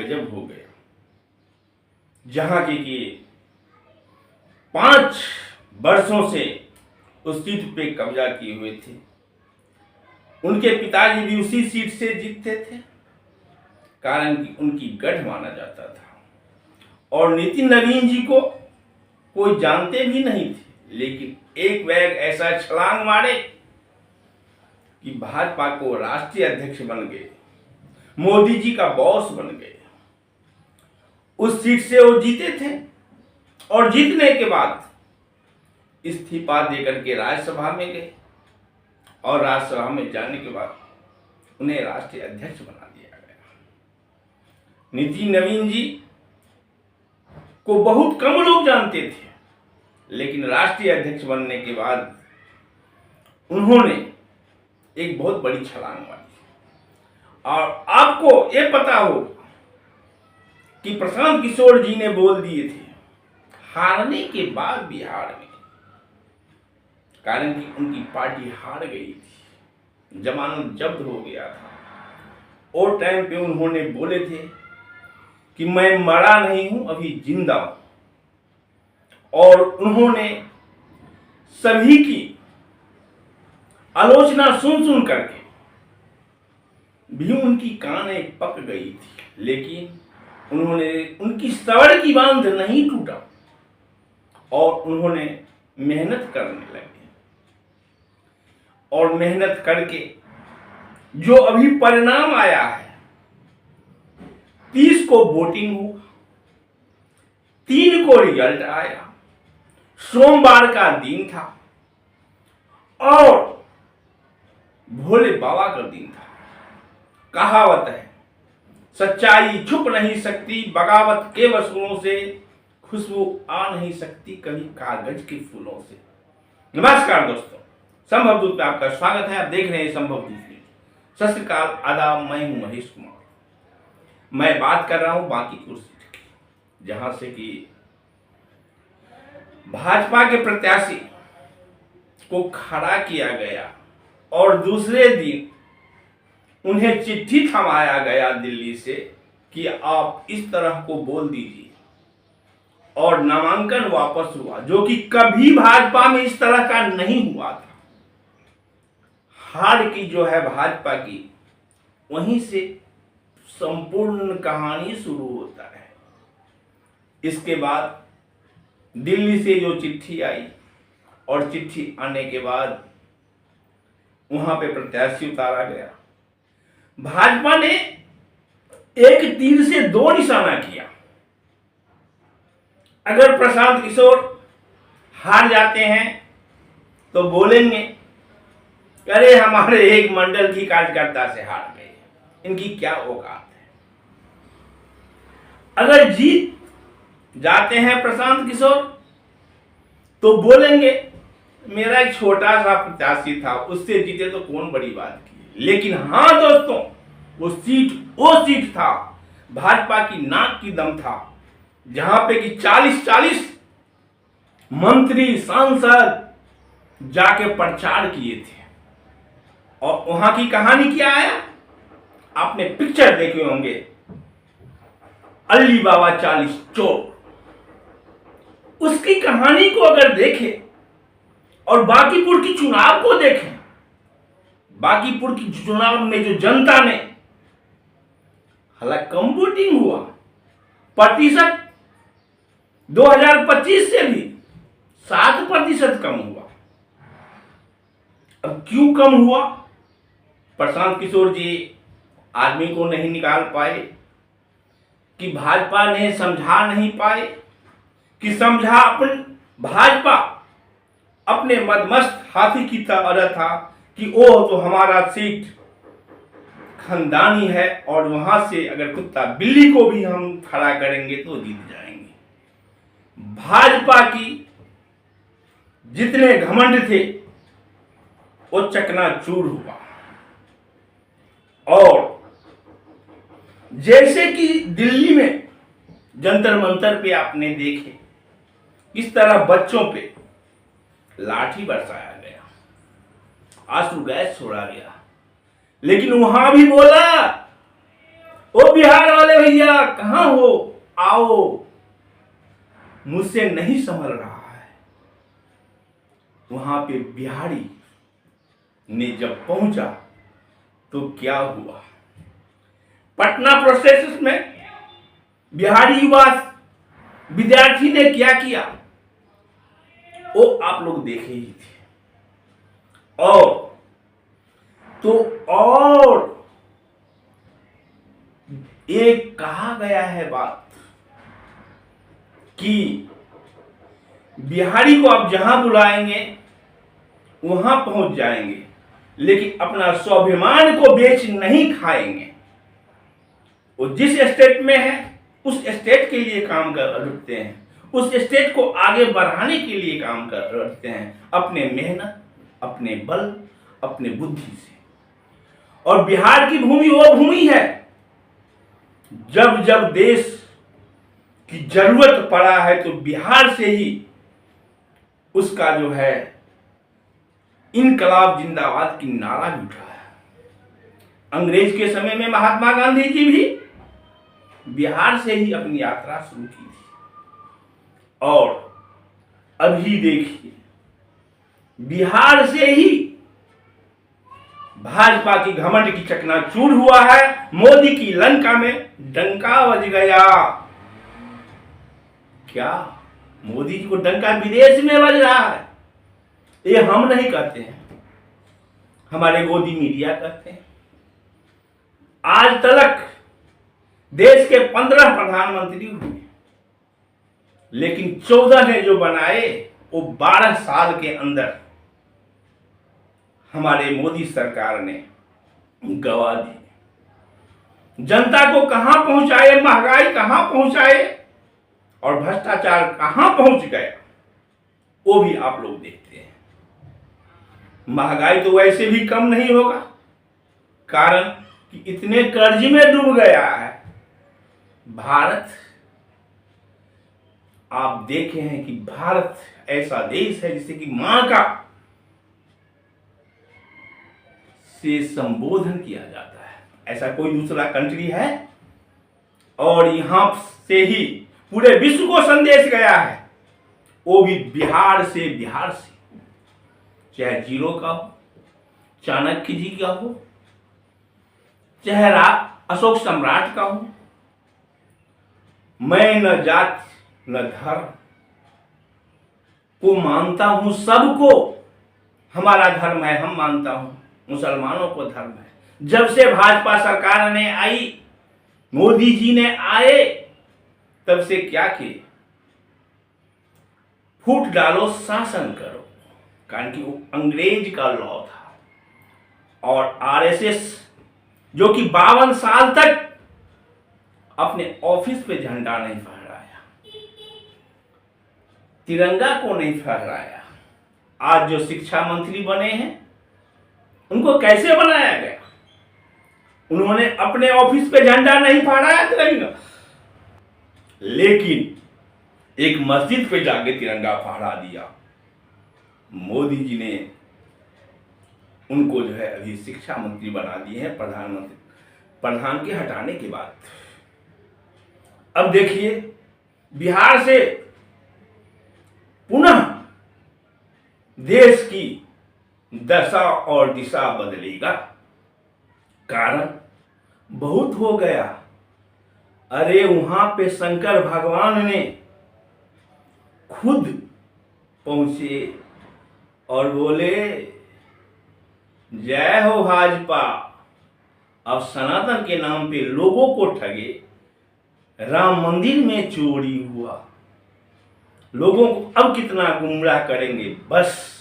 गजब हो गया। जहां के 5 वर्षों से उस सीट पे कब्जा किए हुए थे। उनके पिताजी भी उसी सीट से जीतते थे, कारण कि उनकी गढ़ माना जाता था। और नितिन नवीन जी को कोई जानते भी नहीं थे, लेकिन एक बैग ऐसा छलांग मारे कि भाजपा को राष्ट्रीय अध्यक्ष बन गए, मोदी जी का बॉस बन गए। उस सीट से वो जीते थे और जीतने के बाद इस्तीफा देकर के राज्यसभा में गए और राज्यसभा में जाने के बाद उन्हें राष्ट्रीय अध्यक्ष बना दिया गया। नितिन नवीन जी को बहुत कम लोग जानते थे, लेकिन राष्ट्रीय अध्यक्ष बनने के बाद उन्होंने एक बहुत बड़ी छलांग मारी। और आपको ये पता हो कि प्रशांत किशोर जी ने बोल दिए थे हारने के बाद बिहार में, कारण कि उनकी पार्टी हार गई थी, जमानत जब्त हो गया था। और टाइम पे उन्होंने बोले थे कि मैं मरा नहीं हूं, अभी जिंदा हूं। और उन्होंने सभी की आलोचना सुन करके भी उनकी कानें पक गई थी, लेकिन उनकी सबर की बांध नहीं टूटा और उन्होंने मेहनत करने लगे। और मेहनत करके जो अभी परिणाम आया है, 30 को वोटिंग हुआ, 3 को रिजल्ट आया, सोमवार का दिन था और भोले बाबा का दिन था। कहावत है, सच्चाई छुप नहीं सकती, बगावत के वसूलों से खुशबू आ नहीं सकती, कभी कागज के फूलों से। नमस्कार दोस्तों, संभव दूत में आपका स्वागत है। आप देख रहे हैं संभव दूत न्यूज। सत श्री अकाल, आदाब, मैं हूं महेश कुमार। मैं बात कर रहा हूं बांकीपुर सीट की, जहां से कि भाजपा के प्रत्याशी को खड़ा किया गया और दूसरे दिन उन्हें चिट्ठी थमाया गया दिल्ली से कि आप इस तरह को बोल दीजिए, और नामांकन वापस हुआ, जो कि कभी भाजपा में इस तरह का नहीं हुआ था। हार की जो है भाजपा की, वहीं से संपूर्ण कहानी शुरू होता है। इसके बाद दिल्ली से जो चिट्ठी आई और चिट्ठी आने के बाद वहां पे प्रत्याशी उतारा गया। भाजपा ने एक तीर से 2 निशाना किया। अगर प्रशांत किशोर हार जाते हैं तो बोलेंगे अरे हमारे एक मंडल की कार्यकर्ता से हार गए, इनकी क्या औकात है। अगर जीत जाते हैं प्रशांत किशोर तो बोलेंगे मेरा एक छोटा सा प्रत्याशी था, उससे जीते तो कौन बड़ी बात की। लेकिन हाँ दोस्तों, वो सीट था, भाजपा की नाक की दम था, जहां पे कि 40-40 मंत्री सांसद जाके प्रचार किए थे। और वहां की कहानी क्या आया, आपने पिक्चर देखे होंगे, अली बाबा 40 चोर। उसकी कहानी को अगर देखें और बांकीपुर की चुनाव को देखें, बांकीपुर की चुनाव में जो जनता ने, हालांकि कम वोटिंग हुआ, प्रतिशत 2025 से भी 7% कम हुआ। अब क्यों कम हुआ? प्रशांत किशोर जी आदमी को नहीं निकाल पाए, कि भाजपा ने समझा नहीं पाए, कि समझा भाजपा अपने मदमस्त हाथी की तरह था कि वो तो हमारा सीट खानदानी है और वहां से अगर कुत्ता बिल्ली को भी हम खड़ा करेंगे तो जीत जाएंगे। भाजपा की जितने घमंड थे वो चकनाचूर हुआ। और जैसे कि दिल्ली में जंतर मंतर पे आपने देखे किस तरह बच्चों पे लाठी बरसाया गया, आंसू गैस छोड़ा गया, लेकिन वहां भी बोला वो बिहार वाले अरे भैया कहाँ हो, आओ, मुझसे नहीं संभल रहा है। वहां पे बिहारी ने जब पहुंचा तो क्या हुआ, पटना प्रोसेस में बिहारी युवा विद्यार्थी ने क्या किया वो आप लोग देखे ही थे। और तो और एक कहा गया है बात कि बिहारी को आप जहां बुलाएंगे वहां पहुंच जाएंगे, लेकिन अपना स्वाभिमान को बेच नहीं खाएंगे। वो जिस स्टेट में है उस स्टेट के लिए काम करते हैं, उस स्टेट को आगे बढ़ाने के लिए काम करते हैं, अपने मेहनत, अपने बल, अपने बुद्धि से। और बिहार की भूमि वो भूमि है जब जब देश की जरूरत पड़ा है तो बिहार से ही उसका जो है इनकलाब जिंदाबाद की नारा भी उठा है। अंग्रेज के समय में महात्मा गांधी जी भी बिहार से ही अपनी यात्रा शुरू की थी। और अभी देखिए बिहार से ही भाजपा की घमंड की चकनाचूर हुआ है। मोदी की लंका में डंका बज गया। क्या मोदी जी को डंका विदेश में बज रहा है? ये हम नहीं कहते हैं, हमारे गोदी मीडिया कहते हैं। आज तक देश के 15 प्रधानमंत्री हुए, लेकिन 14 ने जो बनाए वो 12 साल के अंदर हमारे मोदी सरकार ने गवा दी। जनता को कहां पहुंचाए, महंगाई कहां पहुंचाए और भ्रष्टाचार कहां पहुंच गया वो भी आप लोग देखते हैं। महंगाई तो वैसे भी कम नहीं होगा, कारण कि इतने कर्ज में डूब गया है भारत। आप देखे हैं कि भारत ऐसा देश है जिसे कि मां का से संबोधन किया जाता है, ऐसा कोई दूसरा कंट्री है? और यहां से ही पूरे विश्व को संदेश गया है, वो भी बिहार से। चाहे जीरो का हो, चाणक्य जी का हो, चाहे अशोक सम्राट का हो। मैं न जात न धर्म को मानता हूं, सबको हमारा धर्म है, हम मानता हूं, मुसलमानों को धर्म है। जब से भाजपा सरकार ने आई, मोदी जी ने आए, तब से क्या किए? फूट डालो, शासन करो, कारण कि वो अंग्रेज का लॉ था। और आरएसएस जो कि 52 साल तक अपने ऑफिस पे झंडा नहीं फहराया, तिरंगा को नहीं फहराया, आज जो शिक्षा मंत्री बने हैं उनको कैसे बनाया गया? उन्होंने अपने ऑफिस पे झंडा नहीं फहराया तिरंगा, लेकिन एक मस्जिद पे जाके तिरंगा फहरा दिया। मोदी जी ने उनको जो है अभी शिक्षा मंत्री बना दिए हैं, प्रधान के हटाने के बाद। अब देखिए बिहार से पुनः देश की दशा और दिशा बदलेगा, कारण बहुत हो गया। अरे वहां पे शंकर भगवान ने खुद पहुंचे और बोले जय हो भाजपा। अब सनातन के नाम पे लोगों को ठगे, राम मंदिर में चोरी हुआ, लोगों को अब कितना गुमराह करेंगे बस।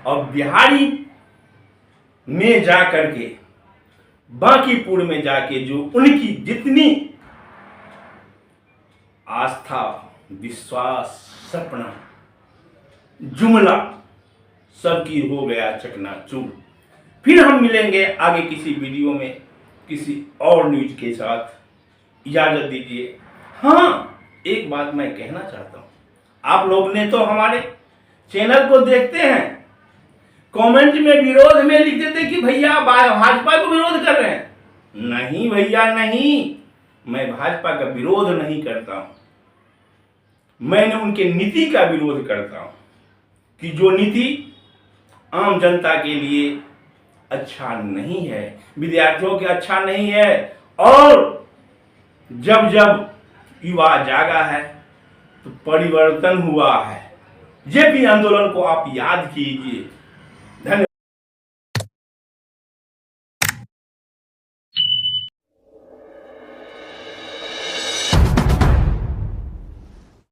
और बिहारी में जाकर के, बांकीपुर में जाके जो उनकी जितनी आस्था, विश्वास, सपना, जुमला सबकी हो गया चकनाचूर। फिर हम मिलेंगे आगे किसी वीडियो में किसी और न्यूज के साथ। इजाजत दीजिए। हाँ, एक बात मैं कहना चाहता हूं, आप लोग ने तो हमारे चैनल को देखते हैं, कमेंट में विरोध में लिख देते कि भैया भाजपा को विरोध कर रहे हैं। नहीं भैया नहीं, मैं भाजपा का विरोध नहीं करता हूं, मैंने उनके नीति का विरोध करता हूं कि जो नीति आम जनता के लिए अच्छा नहीं है, विद्यार्थियों के अच्छा नहीं है। और जब जब युवा जागा है तो परिवर्तन हुआ है। जेपी आंदोलन को आप याद कीजिए। धन्यवाद।